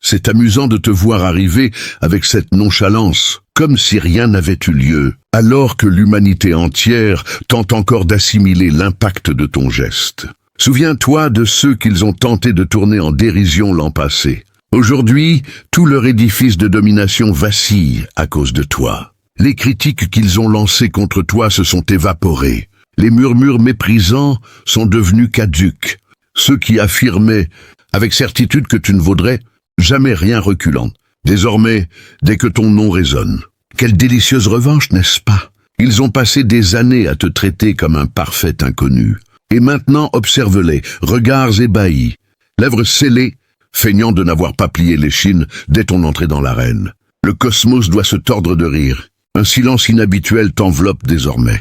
C'est amusant de te voir arriver avec cette nonchalance, comme si rien n'avait eu lieu, alors que l'humanité entière tente encore d'assimiler l'impact de ton geste. Souviens-toi de ceux qu'ils ont tenté de tourner en dérision l'an passé. Aujourd'hui, tout leur édifice de domination vacille à cause de toi. Les critiques qu'ils ont lancées contre toi se sont évaporées. Les murmures méprisants sont devenus caducs. Ceux qui affirmaient avec certitude que tu ne vaudrais jamais rien reculant. Désormais, dès que ton nom résonne. Quelle délicieuse revanche, n'est-ce pas? Ils ont passé des années à te traiter comme un parfait inconnu. Et maintenant, observe-les, regards ébahis, lèvres scellées, feignant de n'avoir pas plié l'échine dès ton entrée dans l'arène. Le cosmos doit se tordre de rire. Un silence inhabituel t'enveloppe désormais.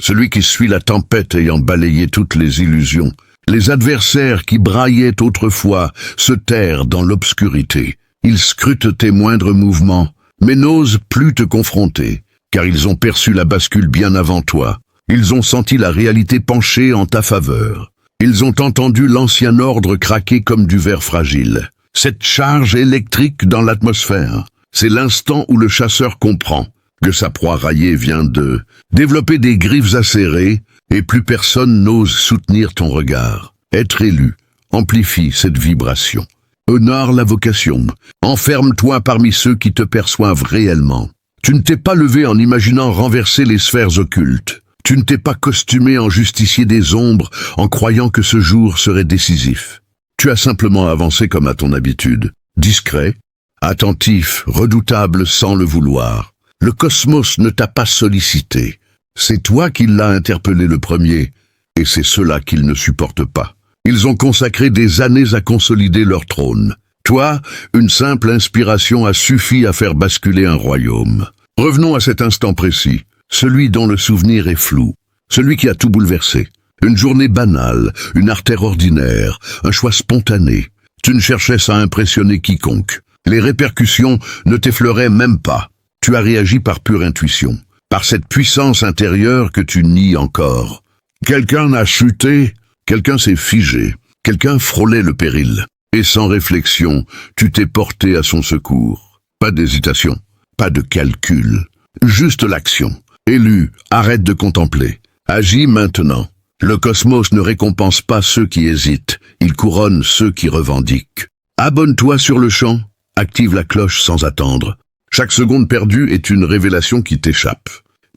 Celui qui suit la tempête ayant balayé toutes les illusions. Les adversaires qui braillaient autrefois se terrent dans l'obscurité. Ils scrutent tes moindres mouvements, mais n'osent plus te confronter, car ils ont perçu la bascule bien avant toi. Ils ont senti la réalité pencher en ta faveur. Ils ont entendu l'ancien ordre craquer comme du verre fragile. Cette charge électrique dans l'atmosphère, c'est l'instant où le chasseur comprend que sa proie raillée vient de développer des griffes acérées et plus personne n'ose soutenir ton regard. Être élu amplifie cette vibration. Honore la vocation. Enferme-toi parmi ceux qui te perçoivent réellement. Tu ne t'es pas levé en imaginant renverser les sphères occultes. Tu ne t'es pas costumé en justicier des ombres en croyant que ce jour serait décisif. Tu as simplement avancé comme à ton habitude, discret, attentif, redoutable sans le vouloir. Le cosmos ne t'a pas sollicité. C'est toi qui l'as interpellé le premier, et c'est cela qu'ils ne supportent pas. Ils ont consacré des années à consolider leur trône. Toi, une simple inspiration a suffi à faire basculer un royaume. Revenons à cet instant précis. Celui dont le souvenir est flou, celui qui a tout bouleversé. Une journée banale, une artère ordinaire, un choix spontané. Tu ne cherchais à impressionner quiconque. Les répercussions ne t'effleuraient même pas. Tu as réagi par pure intuition, par cette puissance intérieure que tu nies encore. Quelqu'un a chuté, quelqu'un s'est figé, quelqu'un frôlait le péril. Et sans réflexion, tu t'es porté à son secours. Pas d'hésitation, pas de calcul, juste l'action. Élu, arrête de contempler. Agis maintenant. Le cosmos ne récompense pas ceux qui hésitent, il couronne ceux qui revendiquent. Abonne-toi sur le champ, active la cloche sans attendre. Chaque seconde perdue est une révélation qui t'échappe.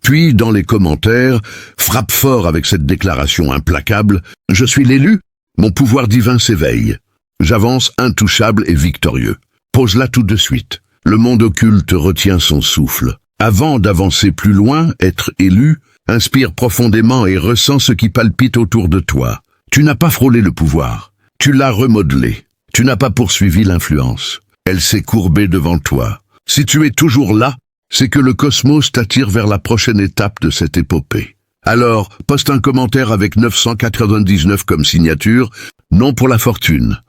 Puis, dans les commentaires, frappe fort avec cette déclaration implacable « Je suis l'élu, mon pouvoir divin s'éveille. J'avance intouchable et victorieux. » Pose-la tout de suite. Le monde occulte retient son souffle. Avant d'avancer plus loin, être élu, inspire profondément et ressens ce qui palpite autour de toi. Tu n'as pas frôlé le pouvoir. Tu l'as remodelé. Tu n'as pas poursuivi l'influence. Elle s'est courbée devant toi. Si tu es toujours là, c'est que le cosmos t'attire vers la prochaine étape de cette épopée. Alors, poste un commentaire avec 999 comme signature, non pour la fortune,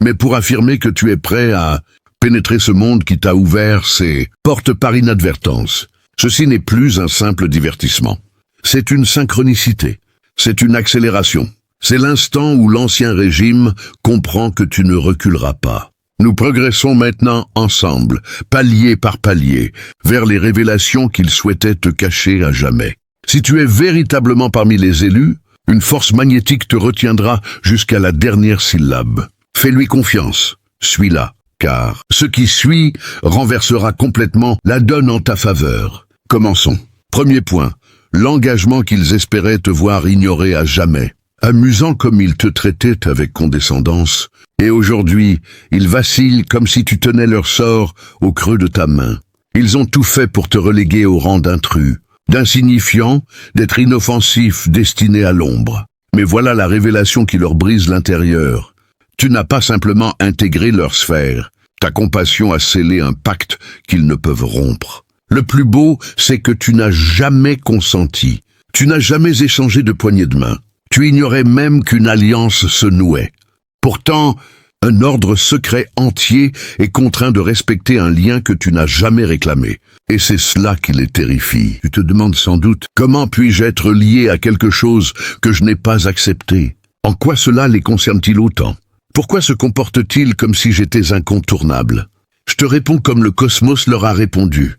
mais pour affirmer que tu es prêt à pénétrer ce monde qui t'a ouvert ses portes par inadvertance. Ceci n'est plus un simple divertissement. C'est une synchronicité. C'est une accélération. C'est l'instant où l'ancien régime comprend que tu ne reculeras pas. Nous progressons maintenant ensemble, palier par palier, vers les révélations qu'il souhaitait te cacher à jamais. Si tu es véritablement parmi les élus, une force magnétique te retiendra jusqu'à la dernière syllabe. Fais-lui confiance. Suis-la. Car ce qui suit renversera complètement la donne en ta faveur. Commençons. Premier point, l'engagement qu'ils espéraient te voir ignorer à jamais. Amusant comme ils te traitaient avec condescendance, et aujourd'hui, ils vacillent comme si tu tenais leur sort au creux de ta main. Ils ont tout fait pour te reléguer au rang d'intrus, d'insignifiant, d'être inoffensif, destiné à l'ombre. Mais voilà la révélation qui leur brise l'intérieur. Tu n'as pas simplement intégré leur sphère. Ta compassion a scellé un pacte qu'ils ne peuvent rompre. Le plus beau, c'est que tu n'as jamais consenti. Tu n'as jamais échangé de poignée de main. Tu ignorais même qu'une alliance se nouait. Pourtant, un ordre secret entier est contraint de respecter un lien que tu n'as jamais réclamé. Et c'est cela qui les terrifie. Tu te demandes sans doute, comment puis-je être lié à quelque chose que je n'ai pas accepté? En quoi cela les concerne-t-il autant? Pourquoi se comportent-ils comme si j'étais incontournable? Je te réponds comme le cosmos leur a répondu.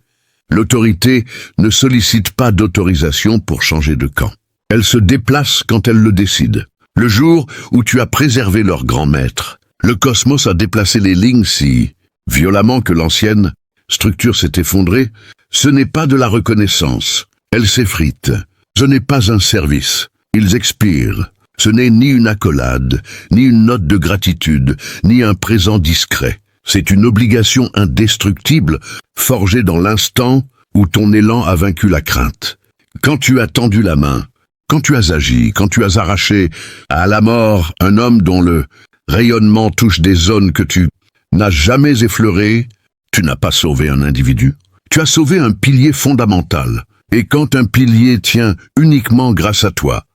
L'autorité ne sollicite pas d'autorisation pour changer de camp. Elle se déplace quand elle le décide. Le jour où tu as préservé leur grand maître, le cosmos a déplacé les lignes si violemment que l'ancienne structure s'est effondrée. Ce n'est pas de la reconnaissance. Elle s'effrite. Ce n'est pas un service. Ils expirent. Ce n'est ni une accolade, ni une note de gratitude, ni un présent discret. C'est une obligation indestructible, forgée dans l'instant où ton élan a vaincu la crainte. Quand tu as tendu la main, quand tu as agi, quand tu as arraché à la mort un homme dont le rayonnement touche des zones que tu n'as jamais effleurées, tu n'as pas sauvé un individu. Tu as sauvé un pilier fondamental. Et quand un pilier tient uniquement grâce à toi,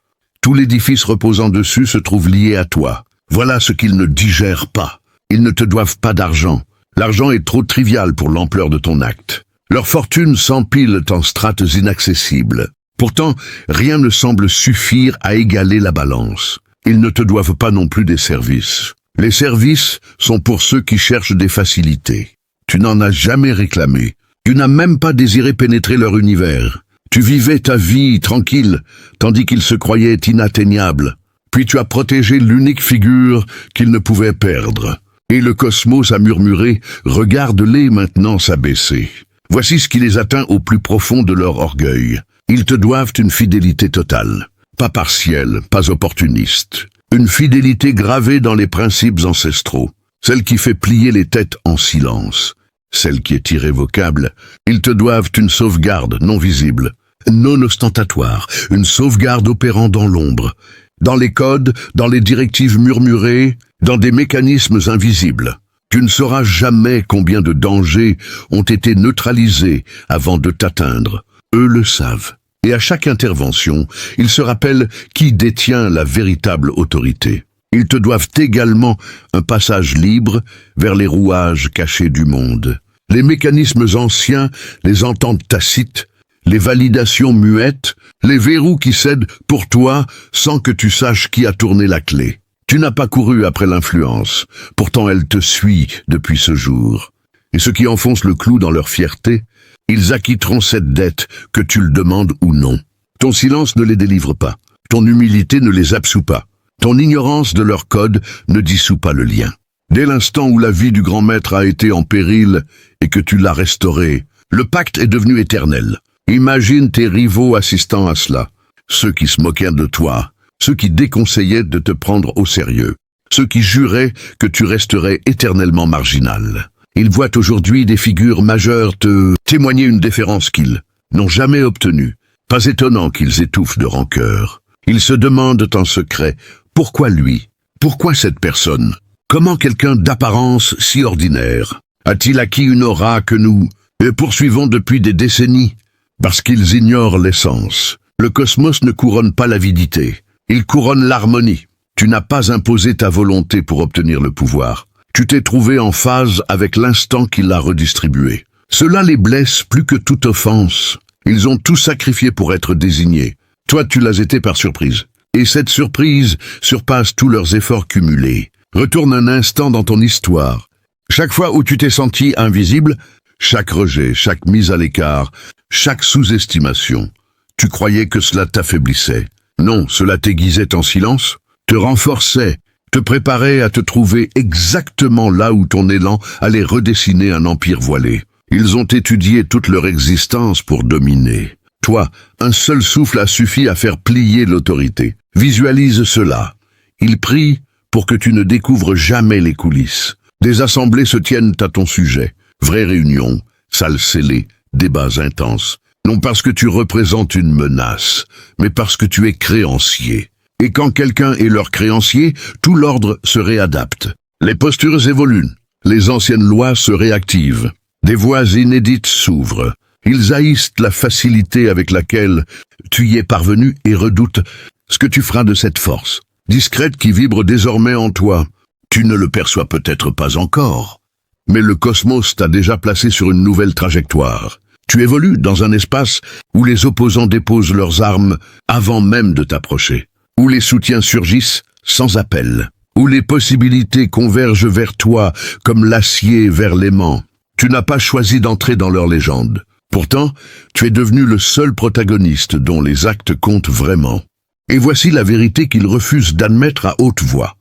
tout l'édifice reposant dessus se trouve lié à toi. Voilà ce qu'ils ne digèrent pas. Ils ne te doivent pas d'argent. L'argent est trop trivial pour l'ampleur de ton acte. Leurs fortunes s'empilent en strates inaccessibles. Pourtant, rien ne semble suffire à égaler la balance. Ils ne te doivent pas non plus des services. Les services sont pour ceux qui cherchent des facilités. Tu n'en as jamais réclamé. Tu n'as même pas désiré pénétrer leur univers. Tu vivais ta vie tranquille, tandis qu'ils se croyaient inatteignables. Puis tu as protégé l'unique figure qu'ils ne pouvaient perdre. Et le cosmos a murmuré « Regarde-les maintenant s'abaisser ». Voici ce qui les atteint au plus profond de leur orgueil. Ils te doivent une fidélité totale, pas partielle, pas opportuniste. Une fidélité gravée dans les principes ancestraux, celle qui fait plier les têtes en silence, celle qui est irrévocable. Ils te doivent une sauvegarde non visible, non ostentatoire, une sauvegarde opérant dans l'ombre, dans les codes, dans les directives murmurées, dans des mécanismes invisibles. Tu ne sauras jamais combien de dangers ont été neutralisés avant de t'atteindre. Eux le savent. Et à chaque intervention, ils se rappellent qui détient la véritable autorité. Ils te doivent également un passage libre vers les rouages cachés du monde. Les mécanismes anciens, les ententes tacites, les validations muettes, les verrous qui cèdent pour toi sans que tu saches qui a tourné la clé. Tu n'as pas couru après l'influence, pourtant elle te suit depuis ce jour. Et ceux qui enfoncent le clou dans leur fierté, ils acquitteront cette dette, que tu le demandes ou non. Ton silence ne les délivre pas, ton humilité ne les absout pas, ton ignorance de leur code ne dissout pas le lien. Dès l'instant où la vie du grand maître a été en péril et que tu l'as restauré, le pacte est devenu éternel. Imagine tes rivaux assistant à cela, ceux qui se moquaient de toi, ceux qui déconseillaient de te prendre au sérieux, ceux qui juraient que tu resterais éternellement marginal. Ils voient aujourd'hui des figures majeures te témoigner une déférence qu'ils n'ont jamais obtenue. Pas étonnant qu'ils étouffent de rancœur. Ils se demandent en secret, pourquoi lui? Pourquoi cette personne? Comment quelqu'un d'apparence si ordinaire a-t-il acquis une aura que nous poursuivons depuis des décennies? Parce qu'ils ignorent l'essence. Le cosmos ne couronne pas l'avidité. Il couronne l'harmonie. Tu n'as pas imposé ta volonté pour obtenir le pouvoir. Tu t'es trouvé en phase avec l'instant qui l'a redistribué. Cela les blesse plus que toute offense. Ils ont tout sacrifié pour être désignés. Toi, tu l'as été par surprise. Et cette surprise surpasse tous leurs efforts cumulés. Retourne un instant dans ton histoire. Chaque fois où tu t'es senti invisible, chaque rejet, chaque mise à l'écart, chaque sous-estimation, tu croyais que cela t'affaiblissait. Non, cela t'aiguisait en silence, te renforçait, te préparait à te trouver exactement là où ton élan allait redessiner un empire voilé. Ils ont étudié toute leur existence pour dominer. Toi, un seul souffle a suffi à faire plier l'autorité. Visualise cela. Ils prient pour que tu ne découvres jamais les coulisses. Des assemblées se tiennent à ton sujet. Vraies réunions, salles scellées, débats intenses. Non parce que tu représentes une menace, mais parce que tu es créancier. Et quand quelqu'un est leur créancier, tout l'ordre se réadapte. Les postures évoluent, les anciennes lois se réactivent. Des voies inédites s'ouvrent. Ils haïssent la facilité avec laquelle tu y es parvenu et redoutent ce que tu feras de cette force, discrète qui vibre désormais en toi. Tu ne le perçois peut-être pas encore, mais le cosmos t'a déjà placé sur une nouvelle trajectoire. Tu évolues dans un espace où les opposants déposent leurs armes avant même de t'approcher, où les soutiens surgissent sans appel, où les possibilités convergent vers toi comme l'acier vers l'aimant. Tu n'as pas choisi d'entrer dans leur légende. Pourtant, tu es devenu le seul protagoniste dont les actes comptent vraiment. Et voici la vérité qu'ils refusent d'admettre à haute voix.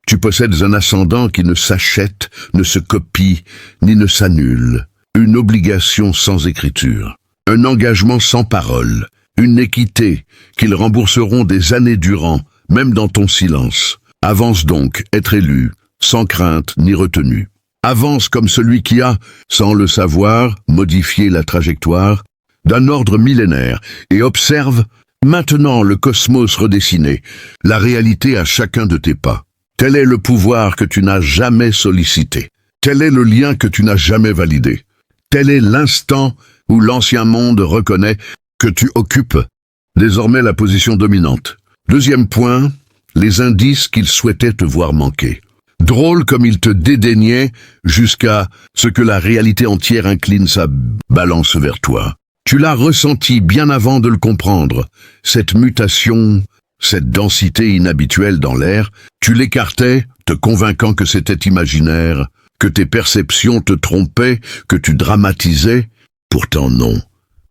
Tu possèdes un ascendant qui ne s'achète, ne se copie, ni ne s'annule. Une obligation sans écriture. Un engagement sans parole. Une équité qu'ils rembourseront des années durant, même dans ton silence. Avance donc, être élu, sans crainte ni retenue. Avance comme celui qui a, sans le savoir, modifié la trajectoire d'un ordre millénaire et observe maintenant le cosmos redessiné, la réalité à chacun de tes pas. Tel est le pouvoir que tu n'as jamais sollicité. Tel est le lien que tu n'as jamais validé. Tel est l'instant où l'ancien monde reconnaît que tu occupes désormais la position dominante. Deuxième point, les indices qu'il souhaitait te voir manquer. Drôle comme il te dédaignait jusqu'à ce que la réalité entière incline sa balance vers toi. Tu l'as ressenti bien avant de le comprendre. Cette mutation, cette densité inhabituelle dans l'air, tu l'écartais, te convainquant que c'était imaginaire, que tes perceptions te trompaient, que tu dramatisais. Pourtant non.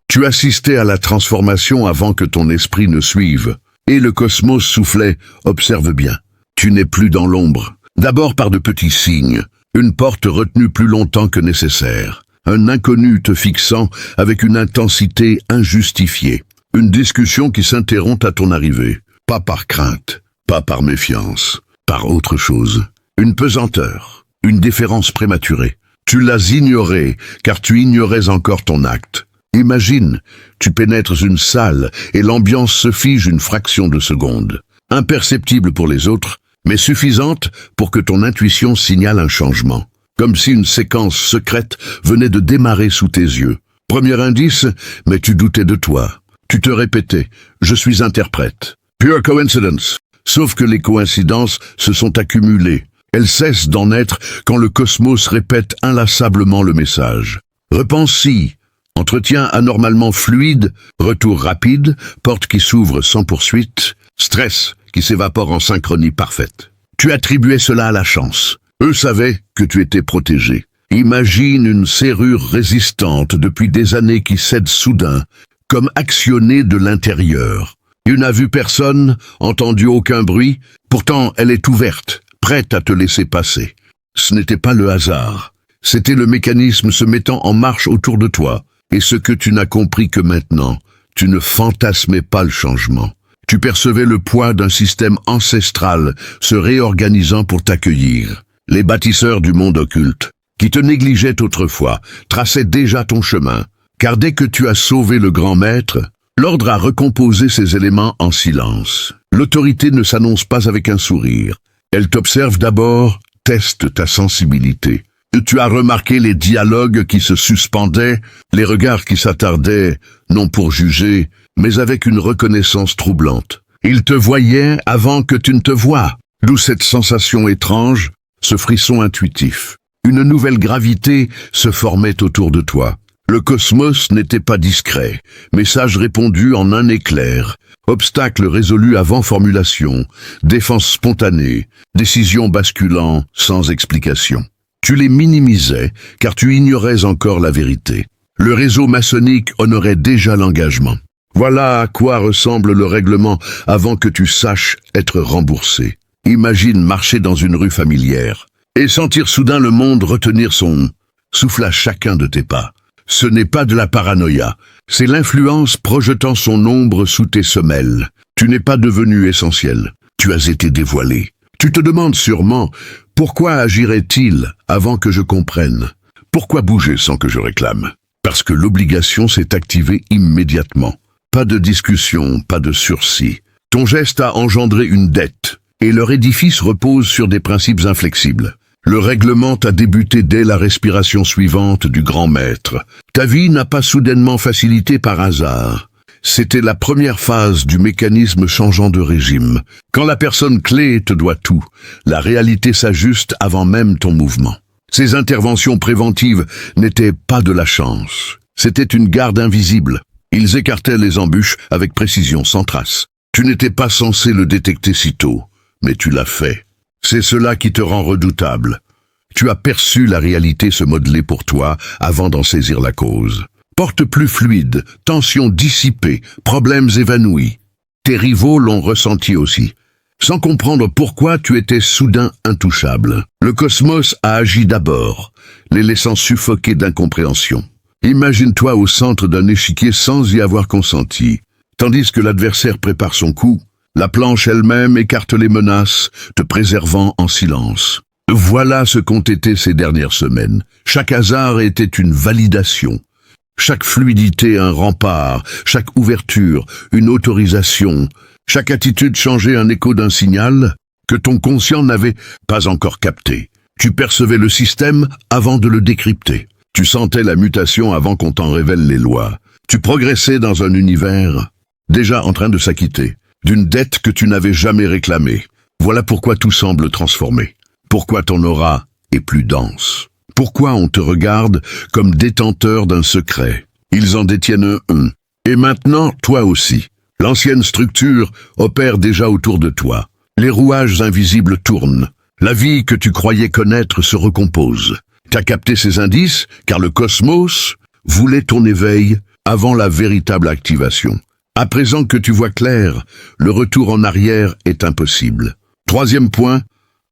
Tu assistais à la transformation avant que ton esprit ne suive. Et le cosmos soufflait, observe bien. Tu n'es plus dans l'ombre. D'abord par de petits signes, une porte retenue plus longtemps que nécessaire, un inconnu te fixant avec une intensité injustifiée, une discussion qui s'interrompt à ton arrivée, pas par crainte, pas par méfiance, par autre chose, une pesanteur, une déférence prématurée. Tu l'as ignoré, car tu ignorais encore ton acte. Imagine, tu pénètres une salle et l'ambiance se fige une fraction de seconde, imperceptible pour les autres, mais suffisante pour que ton intuition signale un changement, comme si une séquence secrète venait de démarrer sous tes yeux. Premier indice, mais tu doutais de toi. Tu te répétais, je suis interprète. Pure coincidence. Sauf que les coïncidences se sont accumulées. Elles cessent d'en être quand le cosmos répète inlassablement le message. Repense-y. Entretien anormalement fluide, retour rapide, porte qui s'ouvre sans poursuite, stress qui s'évapore en synchronie parfaite. Tu attribuais cela à la chance. Eux savaient que tu étais protégé. Imagine une serrure résistante depuis des années qui cède soudain, comme actionnée de l'intérieur. Tu n'as vu personne, entendu aucun bruit, pourtant elle est ouverte, prête à te laisser passer. Ce n'était pas le hasard, c'était le mécanisme se mettant en marche autour de toi, et ce que tu n'as compris que maintenant, tu ne fantasmais pas le changement. Tu percevais le poids d'un système ancestral se réorganisant pour t'accueillir. Les bâtisseurs du monde occulte, qui te négligeaient autrefois, traçaient déjà ton chemin, car dès que tu as sauvé le grand maître, l'ordre a recomposé ses éléments en silence. L'autorité ne s'annonce pas avec un sourire. Elle t'observe d'abord, teste ta sensibilité. Tu as remarqué les dialogues qui se suspendaient, les regards qui s'attardaient, non pour juger, mais avec une reconnaissance troublante. Ils te voyaient avant que tu ne te vois, d'où cette sensation étrange, ce frisson intuitif. Une nouvelle gravité se formait autour de toi. Le cosmos n'était pas discret, message répondu en un éclair, obstacle résolu avant formulation, défense spontanée, décision basculant sans explication. Tu les minimisais, car tu ignorais encore la vérité. Le réseau maçonnique honorait déjà l'engagement. Voilà à quoi ressemble le règlement avant que tu saches être remboursé. Imagine marcher dans une rue familière et sentir soudain le monde retenir son souffle à chacun de tes pas. Ce n'est pas de la paranoïa, c'est l'influence projetant son ombre sous tes semelles. Tu n'es pas devenu essentiel, tu as été dévoilé. Tu te demandes sûrement, pourquoi agirait-il avant que je comprenne? Pourquoi bouger sans que je réclame? Parce que l'obligation s'est activée immédiatement. Pas de discussion, pas de sursis. Ton geste a engendré une dette, et leur édifice repose sur des principes inflexibles. Le règlement a débuté dès la respiration suivante du grand maître. Ta vie n'a pas soudainement facilité par hasard. C'était la première phase du mécanisme changeant de régime. Quand la personne clé te doit tout, la réalité s'ajuste avant même ton mouvement. Ces interventions préventives n'étaient pas de la chance. C'était une garde invisible. Ils écartaient les embûches avec précision sans trace. Tu n'étais pas censé le détecter si tôt, mais tu l'as fait. C'est cela qui te rend redoutable. Tu as perçu la réalité se modeler pour toi avant d'en saisir la cause. Porte plus fluide, tension dissipée, problèmes évanouis. Tes rivaux l'ont ressenti aussi. Sans comprendre pourquoi tu étais soudain intouchable. Le cosmos a agi d'abord, les laissant suffoquer d'incompréhension. Imagine-toi au centre d'un échiquier sans y avoir consenti. Tandis que l'adversaire prépare son coup, la planche elle-même écarte les menaces, te préservant en silence. Voilà ce qu'ont été ces dernières semaines. Chaque hasard était une validation. Chaque fluidité un rempart, chaque ouverture une autorisation, chaque attitude changeait un écho d'un signal que ton conscient n'avait pas encore capté. Tu percevais le système avant de le décrypter. Tu sentais la mutation avant qu'on t'en révèle les lois. Tu progressais dans un univers déjà en train de s'acquitter d'une dette que tu n'avais jamais réclamée. Voilà pourquoi tout semble transformé. Pourquoi ton aura est plus dense. Pourquoi on te regarde comme détenteur d'un secret. Ils en détiennent un. Et maintenant, toi aussi. L'ancienne structure opère déjà autour de toi. Les rouages invisibles tournent. La vie que tu croyais connaître se recompose. T'as capté ces indices, car le cosmos voulait ton éveil avant la véritable activation. À présent que tu vois clair, le retour en arrière est impossible. Troisième point,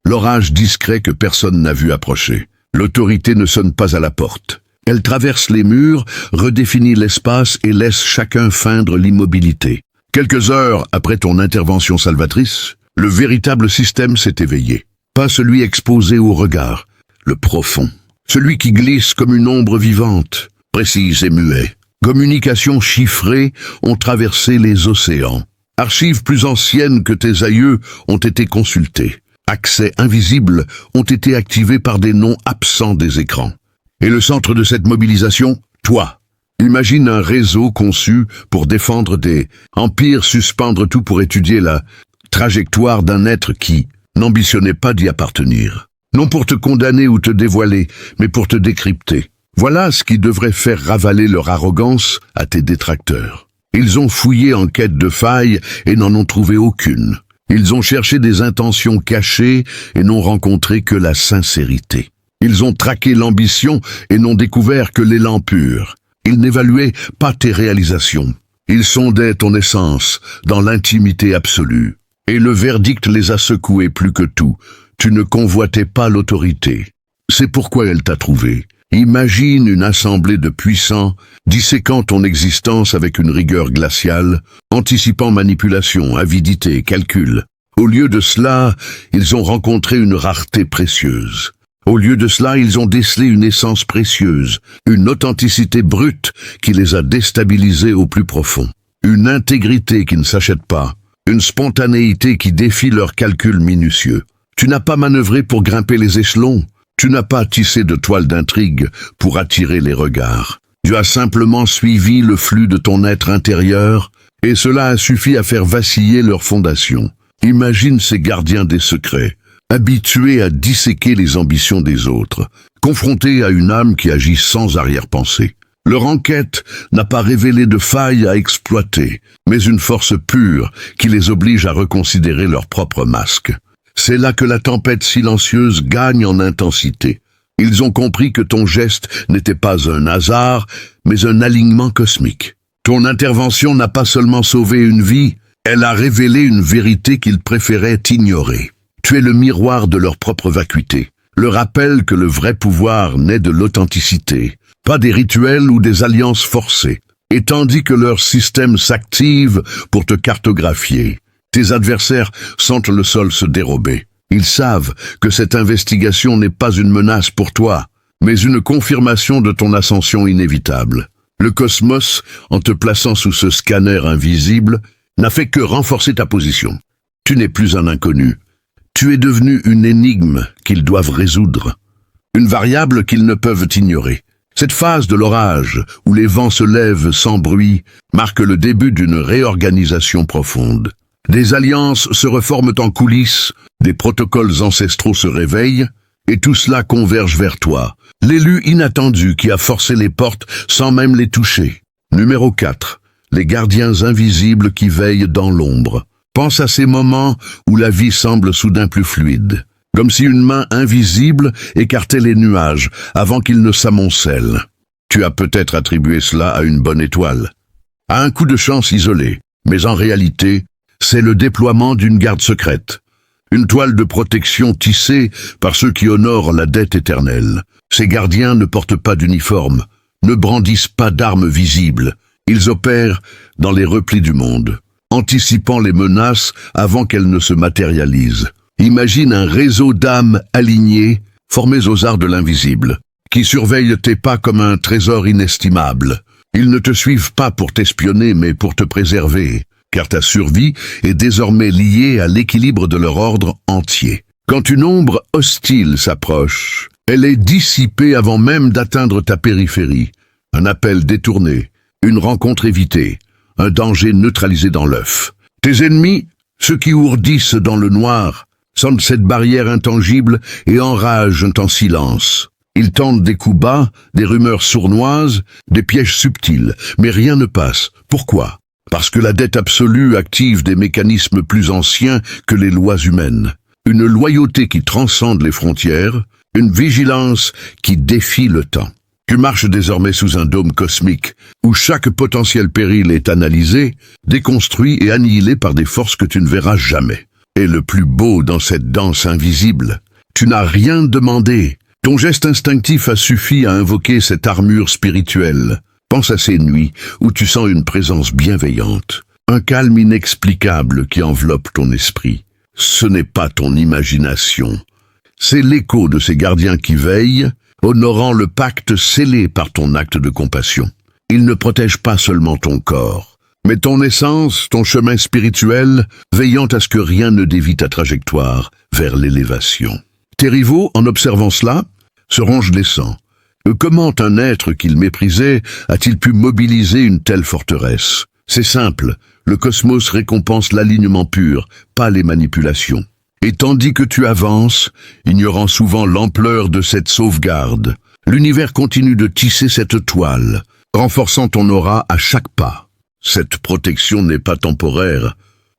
l'orage discret que personne n'a vu approcher. L'autorité ne sonne pas à la porte. Elle traverse les murs, redéfinit l'espace et laisse chacun feindre l'immobilité. Quelques heures après ton intervention salvatrice, le véritable système s'est éveillé. Pas celui exposé au regard, le profond. Celui qui glisse comme une ombre vivante, précise et muet. Communications chiffrées ont traversé les océans. Archives plus anciennes que tes aïeux ont été consultées. Accès invisibles ont été activés par des noms absents des écrans. Et le centre de cette mobilisation, toi. Imagine un réseau conçu pour défendre des empires, suspendre tout pour étudier la trajectoire d'un être qui n'ambitionnait pas d'y appartenir. Non pour te condamner ou te dévoiler, mais pour te décrypter. Voilà ce qui devrait faire ravaler leur arrogance à tes détracteurs. Ils ont fouillé en quête de failles et n'en ont trouvé aucune. Ils ont cherché des intentions cachées et n'ont rencontré que la sincérité. Ils ont traqué l'ambition et n'ont découvert que l'élan pur. Ils n'évaluaient pas tes réalisations. Ils sondaient ton essence dans l'intimité absolue. Et le verdict les a secoués plus que tout. Tu ne convoitais pas l'autorité. C'est pourquoi elle t'a trouvé. Imagine une assemblée de puissants, disséquant ton existence avec une rigueur glaciale, anticipant manipulation, avidité, calcul. Au lieu de cela, ils ont rencontré une rareté précieuse. Au lieu de cela, ils ont décelé une essence précieuse, une authenticité brute qui les a déstabilisés au plus profond. Une intégrité qui ne s'achète pas, une spontanéité qui défie leurs calculs minutieux. Tu n'as pas manœuvré pour grimper les échelons. Tu n'as pas tissé de toile d'intrigue pour attirer les regards. Tu as simplement suivi le flux de ton être intérieur, et cela a suffi à faire vaciller leurs fondations. Imagine ces gardiens des secrets, habitués à disséquer les ambitions des autres, confrontés à une âme qui agit sans arrière-pensée. Leur enquête n'a pas révélé de failles à exploiter, mais une force pure qui les oblige à reconsidérer leur propre masque. C'est là que la tempête silencieuse gagne en intensité. Ils ont compris que ton geste n'était pas un hasard, mais un alignement cosmique. Ton intervention n'a pas seulement sauvé une vie, elle a révélé une vérité qu'ils préféraient ignorer. Tu es le miroir de leur propre vacuité, le rappel que le vrai pouvoir naît de l'authenticité, pas des rituels ou des alliances forcées. Et tandis que leur système s'active pour te cartographier, tes adversaires sentent le sol se dérober. Ils savent que cette investigation n'est pas une menace pour toi, mais une confirmation de ton ascension inévitable. Le cosmos, en te plaçant sous ce scanner invisible, n'a fait que renforcer ta position. Tu n'es plus un inconnu. Tu es devenu une énigme qu'ils doivent résoudre, une variable qu'ils ne peuvent ignorer. Cette phase de l'orage, où les vents se lèvent sans bruit, marque le début d'une réorganisation profonde. Des alliances se reforment en coulisses, des protocoles ancestraux se réveillent, et tout cela converge vers toi, l'élu inattendu qui a forcé les portes sans même les toucher. Numéro 4. Les gardiens invisibles qui veillent dans l'ombre. Pense à ces moments où la vie semble soudain plus fluide. comme si une main invisible écartait les nuages avant qu'ils ne s'amoncellent. Tu as peut-être attribué cela à une bonne étoile, à un coup de chance isolé, mais en réalité, c'est le déploiement d'une garde secrète, une toile de protection tissée par ceux qui honorent la dette éternelle. Ces gardiens ne portent pas d'uniforme, ne brandissent pas d'armes visibles. Ils opèrent dans les replis du monde, anticipant les menaces avant qu'elles ne se matérialisent. Imagine un réseau d'âmes alignées, formées aux arts de l'invisible, qui surveillent tes pas comme un trésor inestimable. Ils ne te suivent pas pour t'espionner, mais pour te préserver, car ta survie est désormais liée à l'équilibre de leur ordre entier. Quand une ombre hostile s'approche, elle est dissipée avant même d'atteindre ta périphérie. Un appel détourné, une rencontre évitée, un danger neutralisé dans l'œuf. Tes ennemis, ceux qui ourdissent dans le noir, sentent cette barrière intangible et enragent en silence. Ils tentent des coups bas, des rumeurs sournoises, des pièges subtils, mais rien ne passe. Pourquoi? Parce que la dette absolue active des mécanismes plus anciens que les lois humaines. Une loyauté qui transcende les frontières, une vigilance qui défie le temps. Tu marches désormais sous un dôme cosmique, où chaque potentiel péril est analysé, déconstruit et annihilé par des forces que tu ne verras jamais. Et le plus beau dans cette danse invisible, tu n'as rien demandé. Ton geste instinctif a suffi à invoquer cette armure spirituelle. Pense à ces nuits où tu sens une présence bienveillante, un calme inexplicable qui enveloppe ton esprit. Ce n'est pas ton imagination. C'est l'écho de ces gardiens qui veillent, honorant le pacte scellé par ton acte de compassion. Ils ne protègent pas seulement ton corps, mais ton essence, ton chemin spirituel, veillant à ce que rien ne dévie ta trajectoire vers l'élévation. Tes rivaux, en observant cela, se rongent les sangs. Comment un être qu'ils méprisaient a-t-il pu mobiliser une telle forteresse? C'est simple, le cosmos récompense l'alignement pur, pas les manipulations. Et tandis que tu avances, ignorant souvent l'ampleur de cette sauvegarde, l'univers continue de tisser cette toile, renforçant ton aura à chaque pas. Cette protection n'est pas temporaire,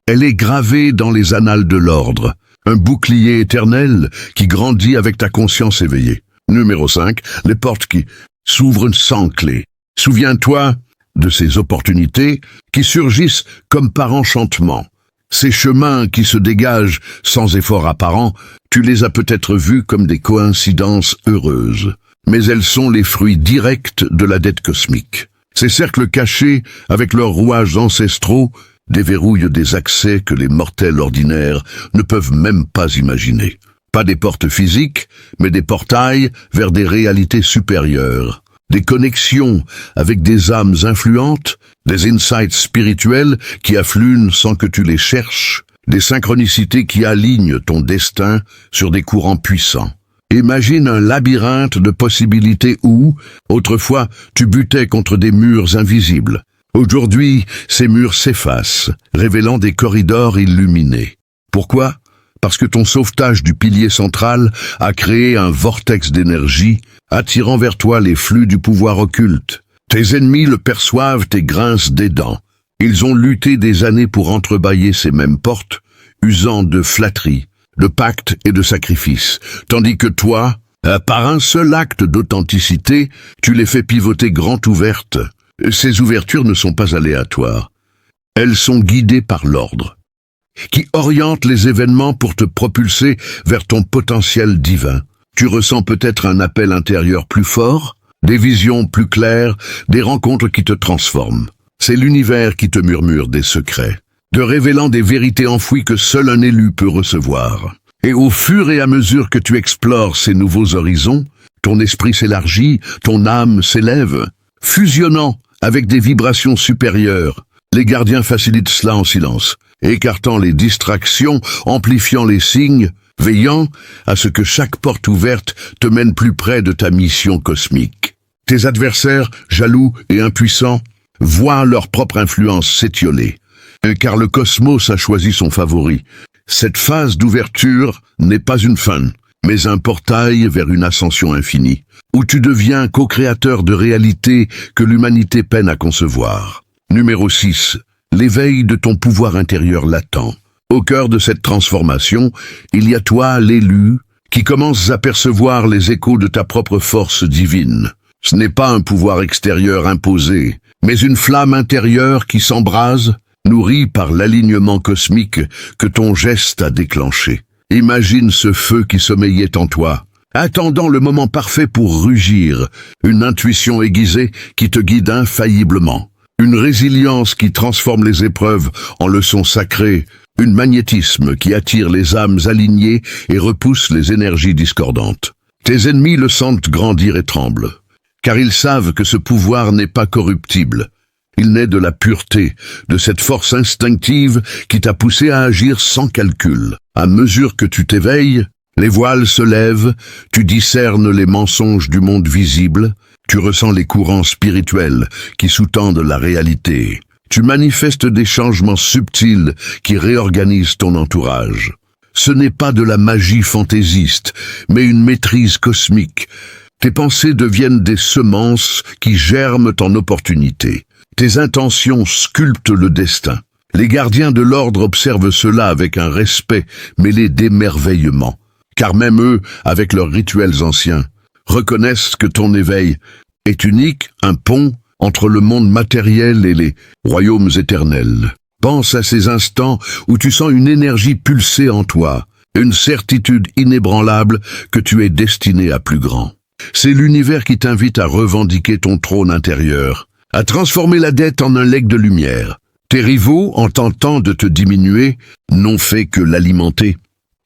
elle est gravée dans les annales de l'ordre, un bouclier éternel qui grandit avec ta conscience éveillée. Numéro 5, les portes qui s'ouvrent sans clé. Souviens-toi de ces opportunités qui surgissent comme par enchantement. Ces chemins qui se dégagent sans effort apparent, tu les as peut-être vus comme des coïncidences heureuses. Mais elles sont les fruits directs de la dette cosmique. Ces cercles cachés, avec leurs rouages ancestraux, déverrouillent des accès que les mortels ordinaires ne peuvent même pas imaginer. Pas des portes physiques, mais des portails vers des réalités supérieures. Des connexions avec des âmes influentes, des insights spirituels qui affluent sans que tu les cherches, des synchronicités qui alignent ton destin sur des courants puissants. Imagine un labyrinthe de possibilités où, autrefois, tu butais contre des murs invisibles. Aujourd'hui, ces murs s'effacent, révélant des corridors illuminés. Pourquoi? Parce que ton sauvetage du pilier central a créé un vortex d'énergie, attirant vers toi les flux du pouvoir occulte. Tes ennemis le perçoivent et grincent des dents. Ils ont lutté des années pour entrebâiller ces mêmes portes, usant de flatterie, de pacte et de sacrifice, tandis que toi, par un seul acte d'authenticité, tu les fais pivoter grand ouvertes. Ces ouvertures ne sont pas aléatoires. Elles sont guidées par l'ordre, qui oriente les événements pour te propulser vers ton potentiel divin. Tu ressens peut-être un appel intérieur plus fort, des visions plus claires, des rencontres qui te transforment. C'est l'univers qui te murmure des secrets, te révélant des vérités enfouies que seul un élu peut recevoir. Et au fur et à mesure que tu explores ces nouveaux horizons, ton esprit s'élargit, ton âme s'élève, fusionnant avec des vibrations supérieures. Les gardiens facilitent cela en silence, écartant les distractions, amplifiant les signes, veillant à ce que chaque porte ouverte te mène plus près de ta mission cosmique. Tes adversaires, jaloux et impuissants, voient leur propre influence s'étioler, car le cosmos a choisi son favori. Cette phase d'ouverture n'est pas une fin, mais un portail vers une ascension infinie, où tu deviens co-créateur de réalités que l'humanité peine à concevoir. Numéro 6. L'éveil de ton pouvoir intérieur latent. Au cœur de cette transformation, il y a toi, l'élu, qui commences à percevoir les échos de ta propre force divine. Ce n'est pas un pouvoir extérieur imposé, mais une flamme intérieure qui s'embrase, nourrie par l'alignement cosmique que ton geste a déclenché. Imagine ce feu qui sommeillait en toi, attendant le moment parfait pour rugir, une intuition aiguisée qui te guide infailliblement, une résilience qui transforme les épreuves en leçons sacrées, un magnétisme qui attire les âmes alignées et repousse les énergies discordantes. Tes ennemis le sentent grandir et tremblent, car ils savent que ce pouvoir n'est pas corruptible. Il naît de la pureté, de cette force instinctive qui t'a poussé à agir sans calcul. À mesure que tu t'éveilles, les voiles se lèvent, tu discernes les mensonges du monde visible, tu ressens les courants spirituels qui sous-tendent la réalité. Tu manifestes des changements subtils qui réorganisent ton entourage. Ce n'est pas de la magie fantaisiste, mais une maîtrise cosmique. Tes pensées deviennent des semences qui germent en opportunités. Tes intentions sculptent le destin. Les gardiens de l'ordre observent cela avec un respect mêlé d'émerveillement, car même eux, avec leurs rituels anciens, reconnaissent que ton éveil est unique, un pont entre le monde matériel et les royaumes éternels. Pense à ces instants où tu sens une énergie pulser en toi, une certitude inébranlable que tu es destiné à plus grand. C'est l'univers qui t'invite à revendiquer ton trône intérieur, à transformer la dette en un legs de lumière. Tes rivaux, en tentant de te diminuer, n'ont fait que l'alimenter,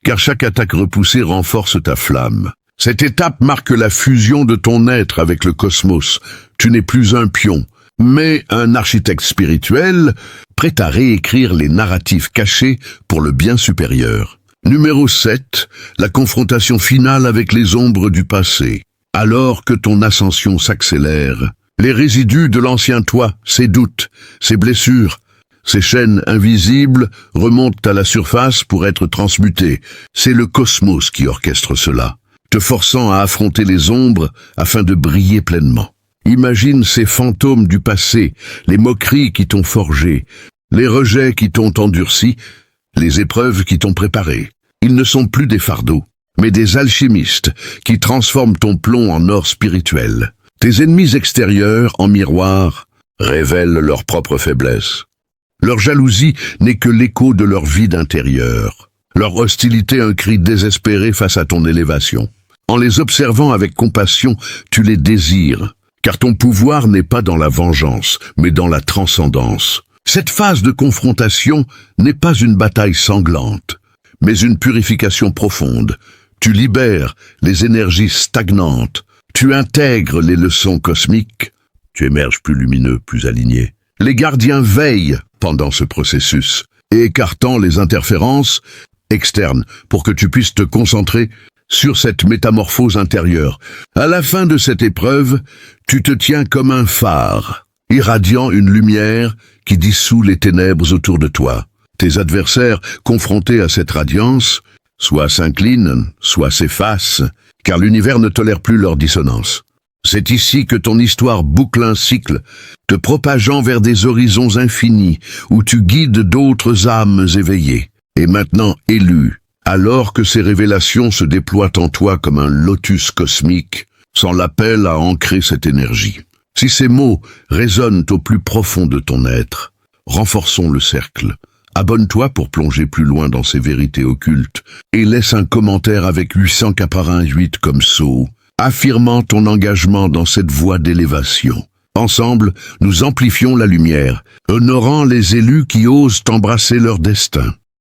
car chaque attaque repoussée renforce ta flamme. Cette étape marque la fusion de ton être avec le cosmos. Tu n'es plus un pion, mais un architecte spirituel, prêt à réécrire les narratifs cachés pour le bien supérieur. Numéro 7, la confrontation finale avec les ombres du passé. Alors que ton ascension s'accélère, les résidus de l'ancien toi, ses doutes, ses blessures, ces chaînes invisibles remontent à la surface pour être transmutées. C'est le cosmos qui orchestre cela, te forçant à affronter les ombres afin de briller pleinement. Imagine ces fantômes du passé, les moqueries qui t'ont forgé, les rejets qui t'ont endurci, les épreuves qui t'ont préparé. Ils ne sont plus des fardeaux, mais des alchimistes qui transforment ton plomb en or spirituel. Tes ennemis extérieurs, en miroir, révèlent leur propre faiblesse. Leur jalousie n'est que l'écho de leur vide intérieur. Leur hostilité un cri désespéré face à ton élévation. En les observant avec compassion, tu les désires, car ton pouvoir n'est pas dans la vengeance, mais dans la transcendance. Cette phase de confrontation n'est pas une bataille sanglante, mais une purification profonde. Tu libères les énergies stagnantes, tu intègres les leçons cosmiques, tu émerges plus lumineux, plus aligné. Les gardiens veillent pendant ce processus, et écartant les interférences externes pour que tu puisses te concentrer sur cette métamorphose intérieure. À la fin de cette épreuve, tu te tiens comme un phare, irradiant une lumière qui dissout les ténèbres autour de toi. Tes adversaires, confrontés à cette radiance, soit s'inclinent, soit s'effacent, car l'univers ne tolère plus leur dissonance. C'est ici que ton histoire boucle un cycle, te propageant vers des horizons infinis, où tu guides d'autres âmes éveillées. Et maintenant élu, alors que ces révélations se déploient en toi comme un lotus cosmique, sans l'appel à ancrer cette énergie. Si ces mots résonnent au plus profond de ton être, renforçons le cercle. Abonne-toi pour plonger plus loin dans ces vérités occultes et laisse un commentaire avec 888 comme sceau, affirmant ton engagement dans cette voie d'élévation. Ensemble, nous amplifions la lumière, honorant les élus qui osent embrasser leur destin.